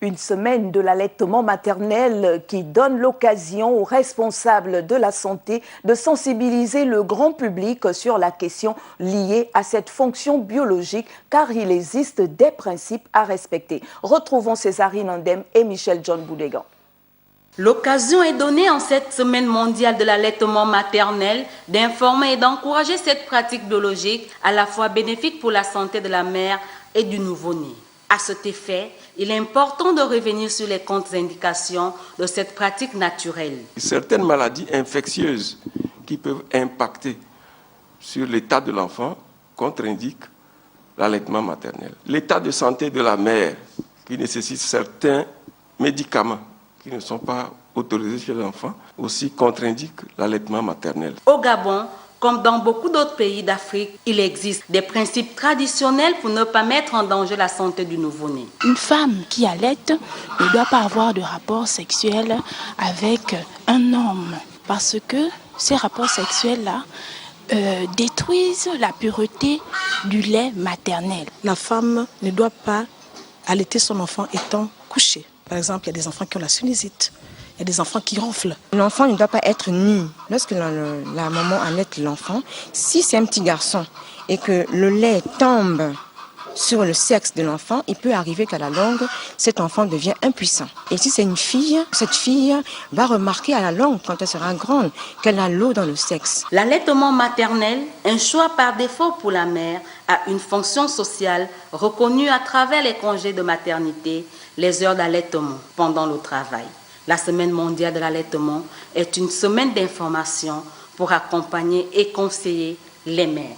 Une semaine de l'allaitement maternel qui donne l'occasion aux responsables de la santé de sensibiliser le grand public sur la question liée à cette fonction biologique, car il existe des principes à respecter. Retrouvons Césarine Ndem et Michel John Boudégan. L'occasion est donnée en cette semaine mondiale de l'allaitement maternel d'informer et d'encourager cette pratique biologique à la fois bénéfique pour la santé de la mère et du nouveau-né. À cet effet, il est important de revenir sur les contre-indications de cette pratique naturelle. Certaines maladies infectieuses qui peuvent impacter sur l'état de l'enfant contre-indiquent l'allaitement maternel. L'état de santé de la mère qui nécessite certains médicaments qui ne sont pas autorisés chez l'enfant aussi contre-indique l'allaitement maternel. Au Gabon, comme dans beaucoup d'autres pays d'Afrique, il existe des principes traditionnels pour ne pas mettre en danger la santé du nouveau-né. Une femme qui allaite ne doit pas avoir de rapport sexuel avec un homme parce que ces rapports sexuels-là détruisent la pureté du lait maternel. La femme ne doit pas allaiter son enfant étant couchée. Par exemple, il y a des enfants qui ont la sinusite. Il y a des enfants qui ronflent. L'enfant ne doit pas être nu. Lorsque la maman allaite l'enfant, si c'est un petit garçon et que le lait tombe sur le sexe de l'enfant, il peut arriver qu'à la longue, cet enfant devient impuissant. Et si c'est une fille, cette fille va remarquer à la longue, quand elle sera grande, qu'elle a l'eau dans le sexe. L'allaitement maternel, un choix par défaut pour la mère, a une fonction sociale reconnue à travers les congés de maternité, les heures d'allaitement pendant le travail. La Semaine mondiale de l'allaitement est une semaine d'information pour accompagner et conseiller les mères.